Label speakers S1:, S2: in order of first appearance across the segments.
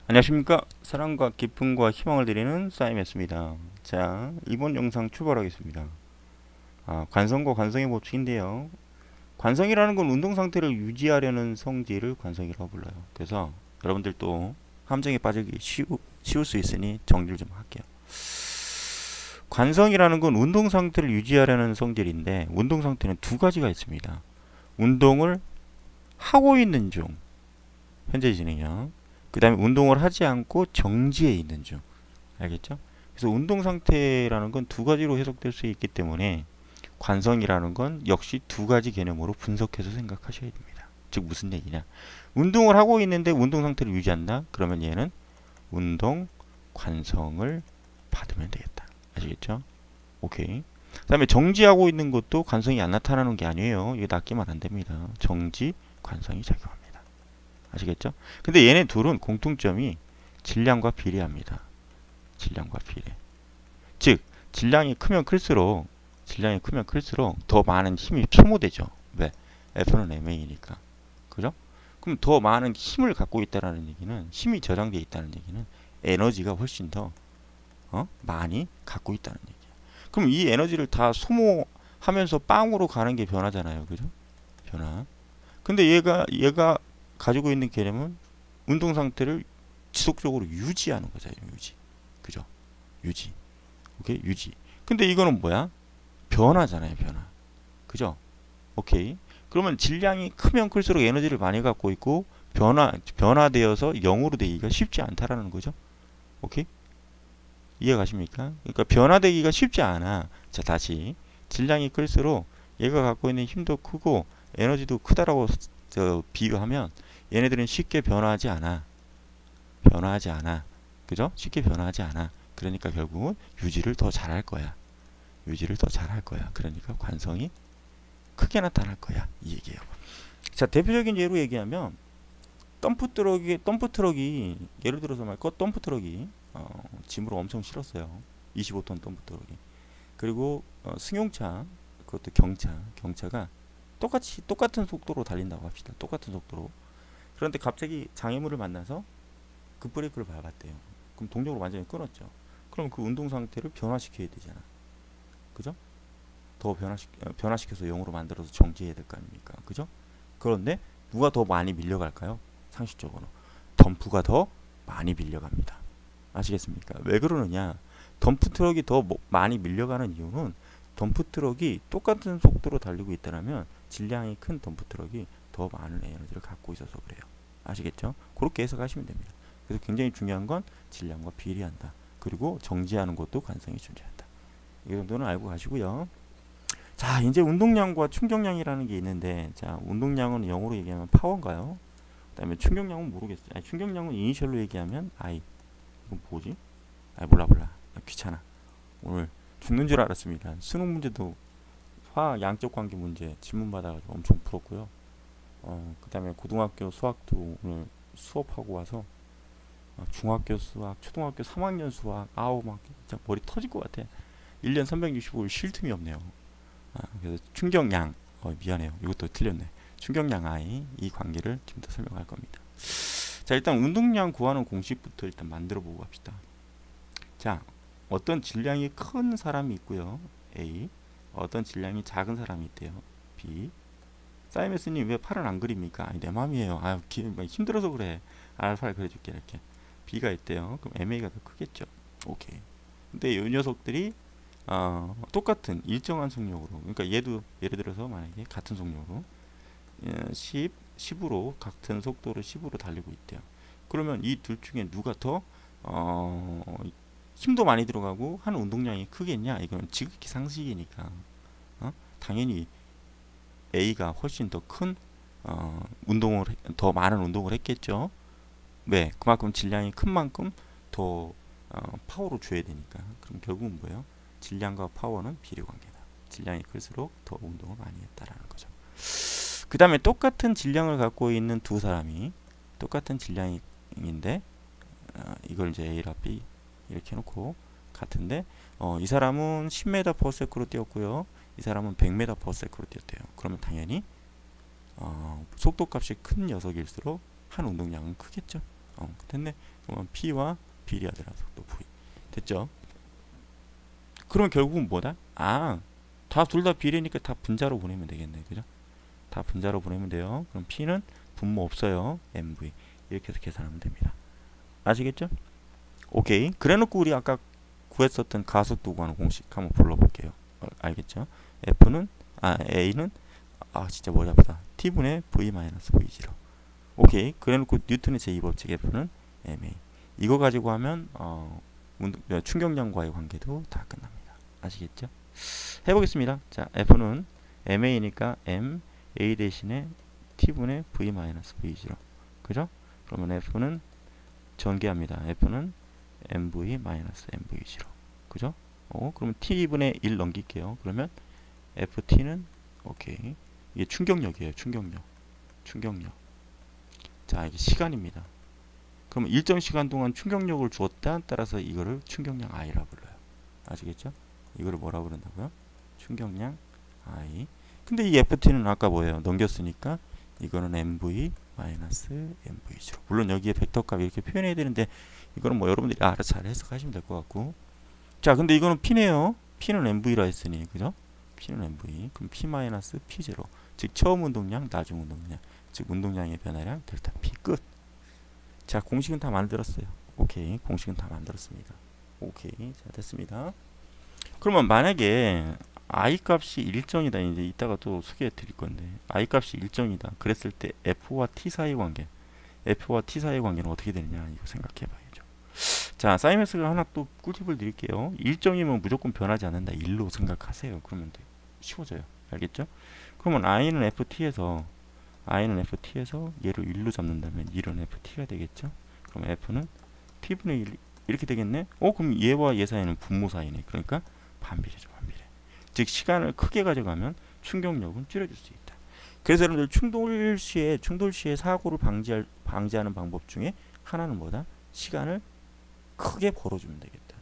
S1: 안녕하십니까. 사랑과 기쁨과 희망을 드리는 싸임했습니다. 자, 이번 영상 출발하겠습니다. 관성과 관성의 법칙인데요. 관성이라는 건 운동 상태를 유지하려는 성질을 관성이라고 불러요. 그래서 여러분들도 함정에 빠지기 쉬울 수 있으니 정리를 좀 할게요. 관성이라는 건 운동 상태를 유지하려는 성질인데, 운동 상태는 두 가지가 있습니다. 운동을 하고 있는 중, 현재 진행형. 그 다음에 운동을 하지 않고 정지해 있는 중. 알겠죠? 그래서 운동 상태라는 건 두 가지로 해석될 수 있기 때문에 관성이라는 건 역시 두 가지 개념으로 분석해서 생각하셔야 됩니다. 즉 무슨 얘기냐? 운동을 하고 있는데 운동 상태를 유지한다? 그러면 얘는 운동 관성을 받으면 되겠다. 아시겠죠? 오케이. 그 다음에 정지하고 있는 것도 관성이 안 나타나는 게 아니에요. 이거 낚이면 안 됩니다. 정지 관성이 작용합니다. 아시겠죠? 근데 얘네 둘은 공통점이 질량과 비례합니다. 질량과 비례. 즉 질량이 크면 클수록 더 많은 힘이 소모되죠. 왜? F는 ma니까. 그죠? 그럼 더 많은 힘을 갖고 있다는 얘기는, 힘이 저장되어 있다는 얘기는 에너지가 훨씬 더 많이 갖고 있다는 얘기예요. 그럼 이 에너지를 다 소모하면서 빵으로 가는 게 변화잖아요. 그죠? 변화. 근데 얘가 가지고 있는 개념은 운동 상태를 지속적으로 유지하는 거잖아요. 유지. 그죠? 유지. 오케이? 유지. 근데 이거는 뭐야? 변화잖아요. 변화. 그죠? 오케이. 그러면 질량이 크면 클수록 에너지를 많이 갖고 있고 변화되어서 0으로 되기가 쉽지 않다라는 거죠. 오케이? 이해 가십니까? 그러니까 변화되기가 쉽지 않아. 자, 다시. 질량이 클수록 얘가 갖고 있는 힘도 크고 에너지도 크다라고 비유하면 얘네들은 쉽게 변화하지 않아. 변화하지 않아. 그죠? 쉽게 변화하지 않아. 그러니까 결국은 유지를 더 잘할 거야. 유지를 더 잘할 거야. 그러니까 관성이 크게 나타날 거야. 이 얘기예요. 자, 대표적인 예로 얘기하면 덤프트럭이 예를 들어서 말고 덤프트럭이 짐을 엄청 실었어요. 25톤 덤프트럭이. 그리고 승용차, 그것도 경차가 똑같은 속도로 달린다고 합시다. 똑같은 속도로. 그런데 갑자기 장애물을 만나서 급브레이크를 밟았대요. 그럼 동력을 완전히 끊었죠. 그럼 그 운동 상태를 변화시켜야 되잖아. 그죠? 더 변화시켜서 0으로 만들어서 정지해야 될 거 아닙니까? 그죠? 그런데 누가 더 많이 밀려갈까요? 상식적으로 덤프가 더 많이 밀려갑니다. 아시겠습니까? 왜 그러느냐? 덤프트럭이 더 많이 밀려가는 이유는 덤프트럭이 똑같은 속도로 달리고 있다면 질량이 큰 덤프트럭이 더 많은 에너지를 갖고 있어서 그래요. 아시겠죠? 그렇게 해석하시면 됩니다. 그래서 굉장히 중요한 건 질량과 비례한다. 그리고 정지하는 것도 관성이 존재한다. 이 정도는 알고 가시고요. 자, 이제 운동량과 충격량이라는 게 있는데, 자, 운동량은 영어로 얘기하면 파워인가요? 그 다음에 충격량은 모르겠어요. 아니, 충격량은 이니셜로 얘기하면 I. 이건 뭐지? 몰라. 귀찮아. 오늘 죽는 줄 알았습니다. 수능 문제도 화학 양적 관계 문제 질문 받아가지고 엄청 풀었고요. 그 다음에 고등학교 수학도 오늘 수업하고 와서 중학교 수학, 초등학교 3학년 수학, 아우 막 진짜 머리 터질 것 같아. 1년 365일 쉴 틈이 없네요. 그래서 충격량, 미안해요. 이것도 틀렸네. 충격량 I, 이 관계를 좀 더 설명할 겁니다. 자, 일단 운동량 구하는 공식부터 일단 만들어 보고 갑시다. 자, 어떤 질량이 큰 사람이 있고요. A. 어떤 질량이 작은 사람이 있대요. B. 사이메스님 왜 팔은 안 그립니까? 아니, 내 맘이에요. 힘들어서 그래. 알파를 그려줄게. 이렇게. B가 있대요. 그럼 MA가 더 크겠죠. 오케이. 근데 이 녀석들이 똑같은 일정한 속력으로, 그러니까 얘도 예를 들어서 만약에 같은 속력으로 10으로 같은 속도로 10으로 달리고 있대요. 그러면 이 둘 중에 누가 더 힘도 많이 들어가고 하는 운동량이 크겠냐? 이건 지극히 상식이니까 당연히 A가 훨씬 더 큰 더 많은 운동을 했겠죠. 왜? 그만큼 질량이 큰 만큼 더 파워로 줘야 되니까. 그럼 결국은 뭐예요? 질량과 파워는 비례관계다. 질량이 클수록 더 운동을 많이 했다라는 거죠. 그 다음에 똑같은 질량을 갖고 있는 두 사람이 똑같은 질량인데 이걸 이제 A라 B 이렇게 해놓고 같은데 이 사람은 10m/s로 뛰었고요. 이 사람은 100m/s로 뛰었대요. 그러면 당연히 속도값이 큰 녀석일수록 한 운동량은 크겠죠. 됐네. 그러면 P와 비례하더라 속도 V. 됐죠? 그러면 결국은 뭐다? 다 둘 다 비례니까 다 분자로 보내면 되겠네. 그죠? 다 분자로 보내면 돼요. 그럼 P는 분모 없어요. MV. 이렇게 해서 계산하면 됩니다. 아시겠죠? 오케이. 그래놓고 우리 아까 구했었던 가속도 구하는 공식 한번 불러볼게요. 알겠죠? A는 진짜 머리 아프다. T분의 V-V0. 오케이. 그래놓고 뉴턴의 제2법칙 F는 MA. 이거 가지고 하면 충격량과의 관계도 다 끝납니다. 아시겠죠? 해보겠습니다. 자, F는 MA니까 M A 대신에 T분의 V-V0. 그죠? 그러면 F는 전개합니다. F는 MV-MV0. 그죠? 그러면 T분의 1 넘길게요. 그러면 FT는 오케이. 이게 충격력이에요. 충격력. 자, 이게 시간입니다. 그러면 일정 시간 동안 충격력을 주었다 따라서 이거를 충격량 I라 불러요. 아시겠죠? 이거를 뭐라 부른다고요? 충격량 I. 근데 이 FT는 아까 뭐예요? 넘겼으니까 이거는 MV-MV0. 물론 여기에 벡터 값 이렇게 표현해야 되는데 이거는 뭐 여러분들이 알아서 잘 해석하시면 될 것 같고. 자, 근데 이거는 P네요. P는 MV라 했으니, 그죠? P는 MV. 그럼 P-P0. 즉 처음 운동량, 나중 운동량. 즉 운동량의 변화량 델타 P 끝. 자, 공식은 다 만들었어요. 오케이. 공식은 다 만들었습니다. 오케이. 자, 됐습니다. 그러면 만약에 I 값이 일정이다. 이제 이따가 또 소개해 드릴 건데 I 값이 일정이다. 그랬을 때 F와 T 사이 관계. F와 T 사이 관계는 어떻게 되느냐 이거 생각해 봐야죠. 자, 사이맥스를 하나 또 꿀팁을 드릴게요. 일정이면 무조건 변하지 않는다. 1로 생각하세요. 그러면 쉬워져요. 알겠죠? 그러면 I는 FT에서 얘를 1로 잡는다면 1은 FT가 되겠죠? 그럼 F는 T분의 1 이렇게 되겠네? 그럼 얘와 얘 사이는 분모 사이네. 그러니까 반비례죠. 반비례. 즉 시간을 크게 가져가면 충격력은 줄여줄 수 있다. 그래서 여러분들 충돌 시에 사고를 방지하는 방법 중에 하나는 뭐다? 시간을 크게 벌어주면 되겠다.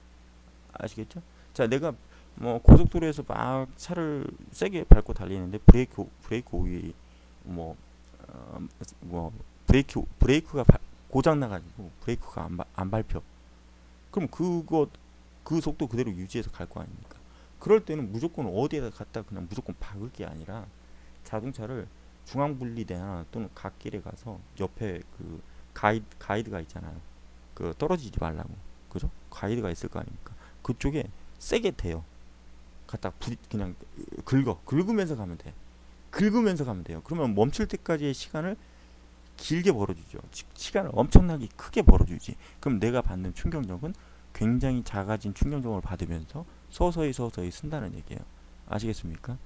S1: 아시겠죠? 자, 내가 뭐 고속도로에서 막 차를 세게 밟고 달리는데 브레이크 오일이 브레이크가 고장 나가지고 브레이크가 안 밟혀. 그럼 그 속도 그대로 유지해서 갈 거 아닙니까? 그럴 때는 무조건 어디에다 갖다 그냥 무조건 박을 게 아니라 자동차를 중앙분리대나 또는 갓길에 가서 옆에 그 가이드가 있잖아요. 그 떨어지지 말라고. 그죠? 가이드가 있을 거 아닙니까? 그쪽에 세게 대요. 갖다 그냥 긁으면서 가면 돼. 긁으면서 가면 돼요. 그러면 멈출 때까지의 시간을 길게 벌어주죠. 시간을 엄청나게 크게 벌어주지. 그럼 내가 받는 충격력은 굉장히 작아진 충격력을 받으면서 서서히 쓴다는 얘기예요. 아시겠습니까?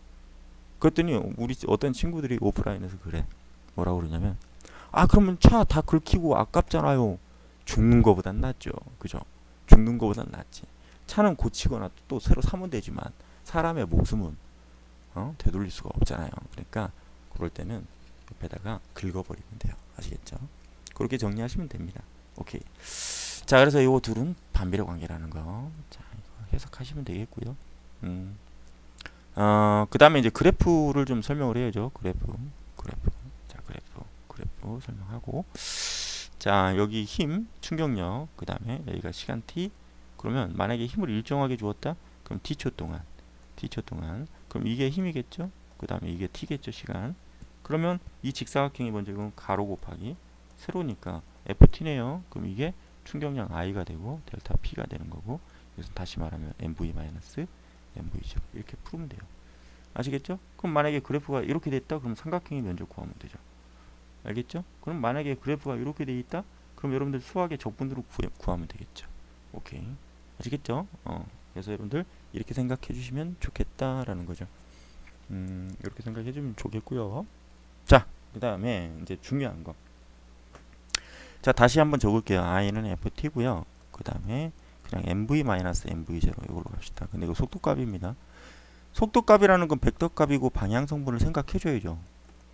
S1: 그랬더니 우리 어떤 친구들이 오프라인에서 그래. 뭐라고 그러냐면 그러면 차 다 긁히고 아깝잖아요. 죽는 거보단 낫죠. 그죠? 죽는 거보단 낫지. 차는 고치거나 또 새로 사면 되지만 사람의 목숨은 되돌릴 수가 없잖아요. 그러니까 그럴 때는 옆에다가 긁어버리면 돼요. 아시겠죠? 그렇게 정리하시면 됩니다. 오케이. 자, 그래서 이 둘은 반비례 관계라는 거. 자, 이거 해석하시면 되겠고요. 그 다음에 이제 그래프를 좀 설명을 해야죠. 그래프. 자, 그래프 설명하고. 자, 여기 힘, 충격력, 그 다음에 여기가 시간 t. 그러면 만약에 힘을 일정하게 주었다? 그럼 t초 동안. 그럼 이게 힘이겠죠? 그 다음에 이게 t겠죠, 시간. 그러면 이 직사각형이 먼저 이건 가로 곱하기 세로니까 ft네요. 그럼 이게 충격량 i가 되고 델타 p가 되는 거고, 그래서 다시 말하면 mv-mv0 이렇게 풀면 돼요. 아시겠죠? 그럼 만약에 그래프가 이렇게 됐다, 그럼 삼각형의 면적 구하면 되죠. 알겠죠? 그럼 만약에 그래프가 이렇게 돼 있다, 그럼 여러분들 수학의 적분으로 구하면 되겠죠. 오케이. 아시겠죠? 그래서 여러분들 이렇게 생각해 주시면 좋겠다라는 거죠. 이렇게 생각해 주면 좋겠고요. 자, 그 다음에 이제 중요한 거. 자, 다시 한번 적을게요. i는 ft고요. 그 다음에 그냥 mv-mv0 이걸로 갑시다. 근데 이거 속도값입니다. 속도값이라는 건 벡터값이고 방향 성분을 생각해 줘야죠.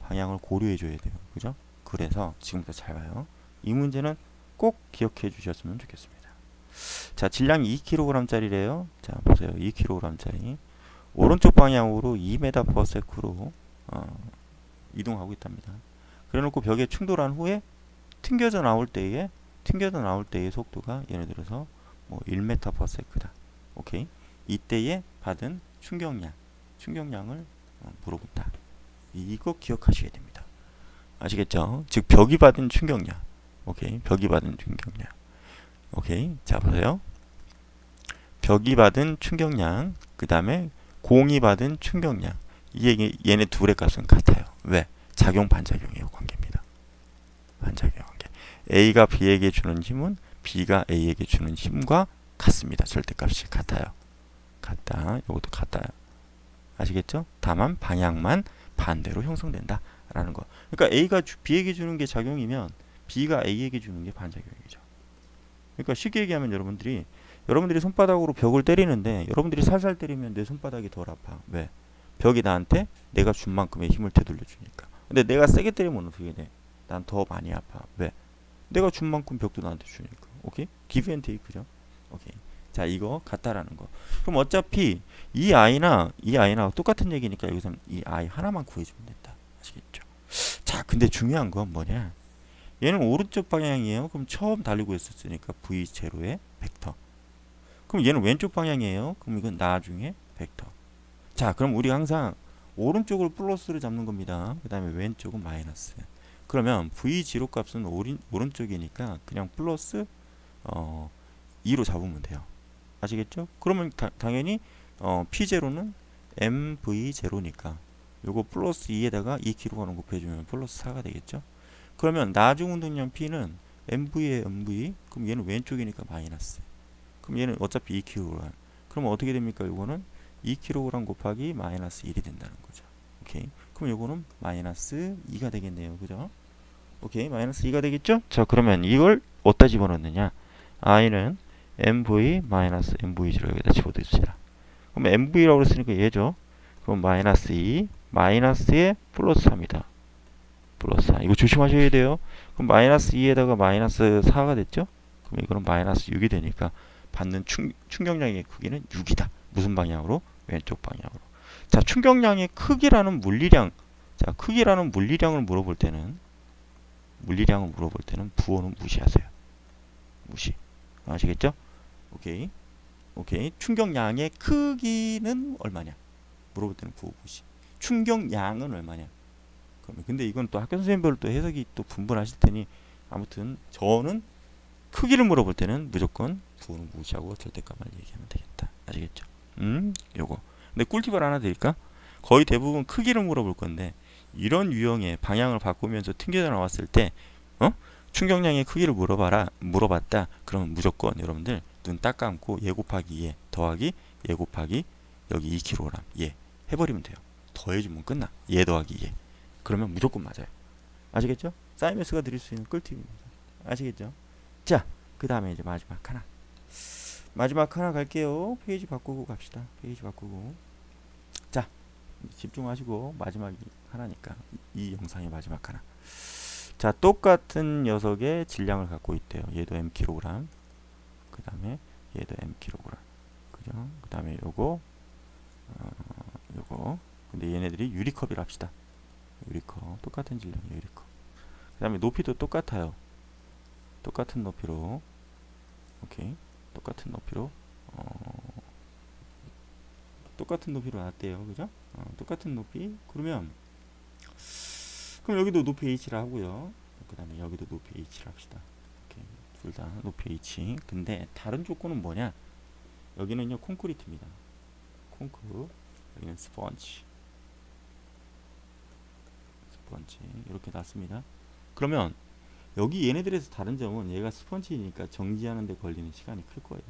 S1: 방향을 고려해 줘야 돼요. 그죠? 그래서 지금부터 잘 봐요. 이 문제는 꼭 기억해 주셨으면 좋겠습니다. 자, 질량이 2kg짜리래요. 자, 보세요. 2kg짜리. 오른쪽 방향으로 2m/s로 이동하고 있답니다. 그래 놓고 벽에 충돌한 후에 튕겨져 나올 때에 튕겨져 나올 때의 속도가 예를 들어서 뭐 1m/s다. 오케이. 이때에 받은 충격량을 물어본다. 이거 기억하셔야 됩니다. 아시겠죠? 즉 벽이 받은 충격량. 오케이. 벽이 받은 충격량. 오케이. 자, 보세요. 벽이 받은 충격량, 그 다음에 공이 받은 충격량. 얘네 둘의 값은 같아요. 왜? 작용 반작용의 관계입니다. 반작용 관계. A가 B에게 주는 힘은 B가 A에게 주는 힘과 같습니다. 절대값이 같아요. 같다. 이것도 같아요. 아시겠죠? 다만 방향만 반대로 형성된다 라는 거. 그러니까 A가 B에게 주는 게 작용이면 B가 A에게 주는 게 반작용이죠. 그러니까 쉽게 얘기하면 여러분들이 손바닥으로 벽을 때리는데 여러분들이 살살 때리면 내 손바닥이 덜 아파. 왜? 벽이 나한테 내가 준 만큼의 힘을 되돌려 주니까. 근데 내가 세게 때리면 어떻게 돼? 난 더 많이 아파. 왜? 내가 준 만큼 벽도 나한테 주니까. 오케이? 기브 앤 테이크죠. 오케이. 자, 이거 같다라는 거. 그럼 어차피 이 아이나 똑같은 얘기니까 여기서는 이 아이 하나만 구해주면 된다. 아시겠죠? 자, 근데 중요한 건 뭐냐? 얘는 오른쪽 방향이에요. 그럼 처음 달리고 있었으니까 V0의 벡터. 그럼 얘는 왼쪽 방향이에요. 그럼 이건 나중에 벡터. 자, 그럼 우리 항상 오른쪽을 플러스로 잡는 겁니다. 그 다음에 왼쪽은 마이너스. 그러면 V0 값은 오른쪽이니까 그냥 플러스 2로 잡으면 돼요. 아시겠죠? 그러면 당연히 P0는 MV0니까 요거 플러스 2에다가 2kg는 곱해주면 플러스 4가 되겠죠? 그러면 나중 운동량 P는 MV에 MV, 그럼 얘는 왼쪽이니까 마이너스. 그럼 얘는 어차피 2kg. 그럼 어떻게 됩니까? 요거는 2kg 곱하기 마이너스 1이 된다는 거죠. 오케이. 그럼 요거는 마이너스 2가 되겠네요. 그죠? 오케이. 마이너스 2가 되겠죠? 자, 그러면 이걸 어디다 집어넣느냐? I는 MV 마이너스 MV0 여기다 집어넣읍시다. 그럼 MV라고 그랬으니까 얘죠. 그럼 마이너스 2 마이너스에 플러스 4입니다. 플러스 4. 이거 조심하셔야 돼요. 그럼 마이너스 2에다가 마이너스 4가 됐죠? 그럼 이거는 마이너스 6이 되니까 받는 충격량의 크기는 6이다. 무슨 방향으로? 왼쪽 방향으로. 자, 충격량의 크기라는 물리량. 자, 크기라는 물리량을 물어볼 때는 부호는 무시하세요. 무시. 아시겠죠? 오케이. 오케이. 충격량의 크기는 얼마냐? 물어볼 때는 부호 무시. 충격량은 얼마냐? 그러면 근데 이건 또 학교 선생님별로 또 해석이 또 분분하실 테니 아무튼 저는 크기를 물어볼 때는 무조건 부호는 무시하고 절대값만 얘기하면 되겠다. 아시겠죠? 요거. 근데 꿀팁을 하나 드릴까? 거의 대부분 크기를 물어볼 건데 이런 유형의 방향을 바꾸면서 튕겨져 나왔을 때 충격량의 크기를 물어봤다. 그러면 무조건 여러분들 눈 딱 감고 얘 곱하기 얘 더하기 얘 곱하기 여기 2kg 얘 해버리면 돼요. 더해주면 끝나. 얘 더하기 얘. 그러면 무조건 맞아요. 아시겠죠? 사이먼스가 드릴 수 있는 꿀팁입니다. 아시겠죠? 자, 그 다음에 이제 마지막 하나 갈게요. 페이지 바꾸고 갑시다. 페이지 바꾸고. 자, 집중하시고 마지막이 하나니까 이 영상의 마지막 하나. 자, 똑같은 녀석의 질량을 갖고 있대요. 얘도 mkg. 그 다음에 얘도 mkg. 그죠? 그 다음에 요거 근데 얘네들이 유리컵이라 합시다. 유리컵. 똑같은 질량의 유리컵. 그 다음에 높이도 똑같아요. 똑같은 높이로. 오케이. 똑같은 높이로 놨대요. 그죠? 똑같은 높이. 그럼 여기도 높이 h라 하고요. 그 다음에 여기도 높이 h라 합시다. 오케이. 둘 다 높이 h. 근데 다른 조건은 뭐냐? 여기는요 콘크리트입니다. 여기는 스펀지 이렇게 놨습니다. 그러면 여기 얘네들에서 다른 점은 얘가 스펀지니까 정지하는 데 걸리는 시간이 클 거예요.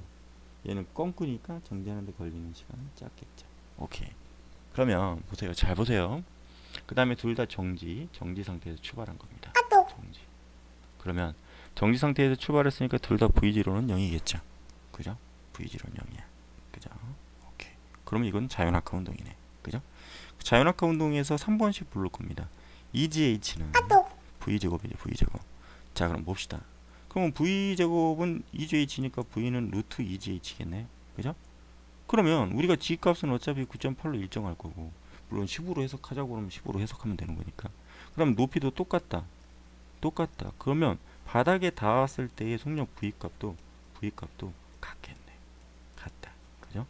S1: 얘는 껌꾸니까 정지하는 데 걸리는 시간은 작겠죠. 오케이. 그러면 보세요. 잘 보세요. 그 다음에 둘 다 정지 상태에서 출발한 겁니다. 정지. 그러면 정지 상태에서 출발했으니까 둘 다 V0는 0이겠죠. 그죠? V0는 0이야. 그죠? 오케이. 그러면 이건 자연학과 운동이네. 그죠? 자연학과 운동에서 3번씩 부를 겁니다. EGH는 V제곱이죠. V제곱. 자, 그럼 봅시다. 그러면 V제곱은 2GH니까 V는 루트 2GH겠네. 그죠? 그러면 우리가 G값은 어차피 9.8로 일정할 거고 물론 10으로 해석하자고 그러면 10으로 해석하면 되는 거니까. 그럼 높이도 똑같다. 그러면 바닥에 닿았을 때의 속력 V값도 같겠네. 같다. 그죠?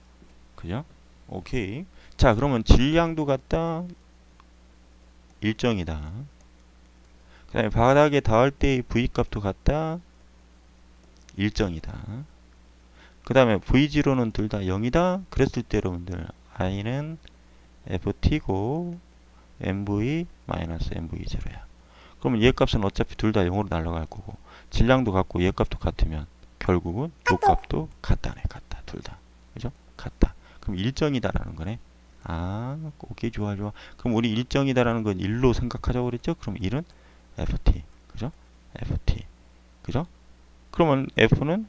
S1: 그죠? 오케이. 자, 그러면 질량도 같다. 일정이다. 그 다음에 바닥에 닿을 때의 V값도 같다. 일정이다. 그 다음에 V0는 둘 다 0이다. 그랬을 때 여러분들 I는 FT고 MV-MV0야. 그러면 얘 값은 어차피 둘 다 0으로 날아갈 거고 질량도 같고 얘 값도 같으면 결국은 요 값도 같다네. 같다. 둘 다. 그죠? 같다. 그럼 일정이다라는 거네. 아, 오케이. 좋아. 그럼 우리 일정이다라는 건 1로 생각하자고 그랬죠? 그럼 1은 FT. 그죠? FT. 그죠? 그러면 F는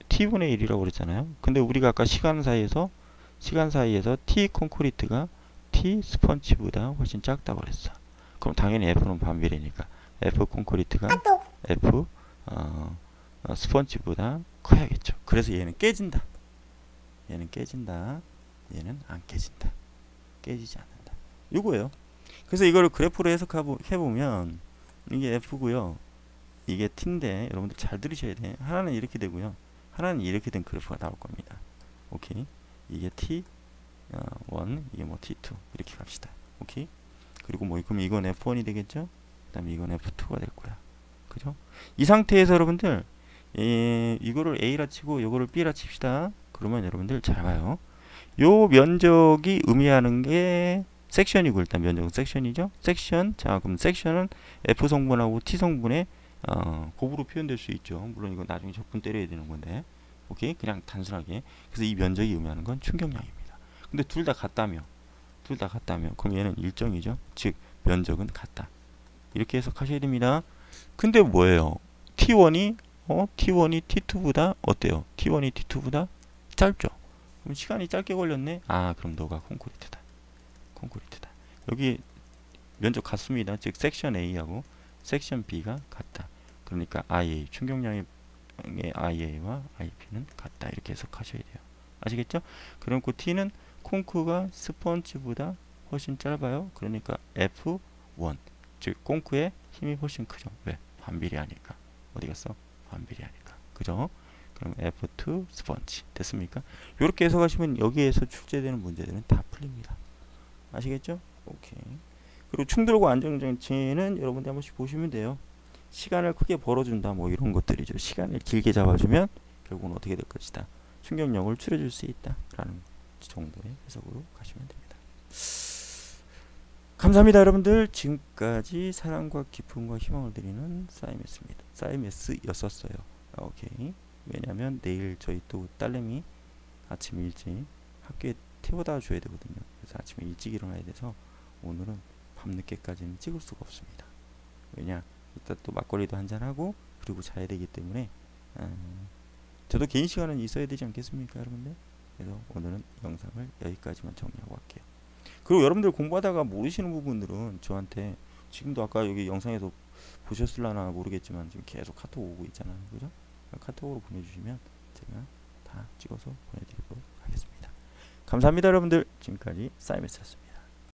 S1: T분의 1이라고 그랬잖아요. 근데 우리가 아까 시간 사이에서 T 콘크리트가 T 스펀지보다 훨씬 작다고 그랬어. 그럼 당연히 F는 반비례니까 F 콘크리트가 F 스펀지보다 커야겠죠. 그래서 얘는 깨진다. 얘는 얘는 안 깨진다. 깨지지 않는다. 이거예요. 그래서 이거를 그래프로 해보면 이게 F고요. 이게 T인데 여러분들 잘 들으셔야 돼. 하나는 이렇게 되고요. 하나는 이렇게 된 그래프가 나올 겁니다. 오케이. 이게 T1, 이게 뭐 T2 이렇게 갑시다. 오케이. 그리고 뭐 그럼 이건 F1이 되겠죠? 그다음에 이건 F2가 될 거야. 그죠? 이 상태에서 여러분들 이거를 A라 치고 이거를 B라 칩시다. 그러면 여러분들 잘 봐요. 요 면적이 의미하는 게 섹션이고 일단 면적은 섹션이죠. 섹션. 자, 그럼 섹션은 F 성분하고 T 성분의 곱으로 표현될 수 있죠. 물론 이건 나중에 적분 때려야 되는 건데. 오케이? 그냥 단순하게. 그래서 이 면적이 의미하는 건 충격량입니다. 근데 둘 다 같다며. 그럼 얘는 일정이죠. 즉 면적은 같다. 이렇게 해석하셔야 됩니다. 근데 뭐예요? T1이 T2보다 어때요? T1이 T2보다 짧죠. 그럼 시간이 짧게 걸렸네. 아, 그럼 너가 콘크리트다. 여기 면적 같습니다. 즉 섹션 A하고 섹션 B가 같다. 그러니까 IA 충격량의 IA와 IP는 같다. 이렇게 해석하셔야 돼요. 아시겠죠? 그리고 T는 콩크가 스펀지보다 훨씬 짧아요. 그러니까 F1 즉 콩크의 힘이 훨씬 크죠. 왜? 반비례하니까. 어디 갔어? 반비례하니까. 그죠? 그럼 F2 스펀지 됐습니까? 이렇게 해석하시면 여기에서 출제되는 문제들은 다 풀립니다. 아시겠죠? 오케이. 그리고 충돌과 안정장치는 여러분들 한 번씩 보시면 돼요. 시간을 크게 벌어준다 뭐 이런 것들이죠. 시간을 길게 잡아주면 결국은 어떻게 될 것이다. 충격력을 줄여줄 수 있다 라는 정도의 해석으로 가시면 됩니다. 감사합니다 여러분들. 지금까지 사랑과 기쁨과 희망을 드리는 사이메스였었어요. 오케이. 왜냐면 내일 저희 또 딸내미 아침 일찍 학교에 태워다 줘야 되거든요. 그래서 아침에 일찍 일어나야 돼서 오늘은 밤늦게까지는 찍을 수가 없습니다. 왜냐 이따 또 막걸리도 한잔하고 그리고 자야 되기 때문에 저도 개인 시간은 있어야 되지 않겠습니까 여러분들. 그래서 오늘은 영상을 여기까지만 정리하고 할게요. 그리고 여러분들 공부하다가 모르시는 부분들은 저한테 지금도 아까 여기 영상에서 보셨을라나 모르겠지만 지금 계속 카톡 오고 있잖아요. 그죠? 카톡으로 보내주시면 제가 다 찍어서 보내드리도록 하겠습니다. 감사합니다 여러분들. 지금까지 사이메스였습니다.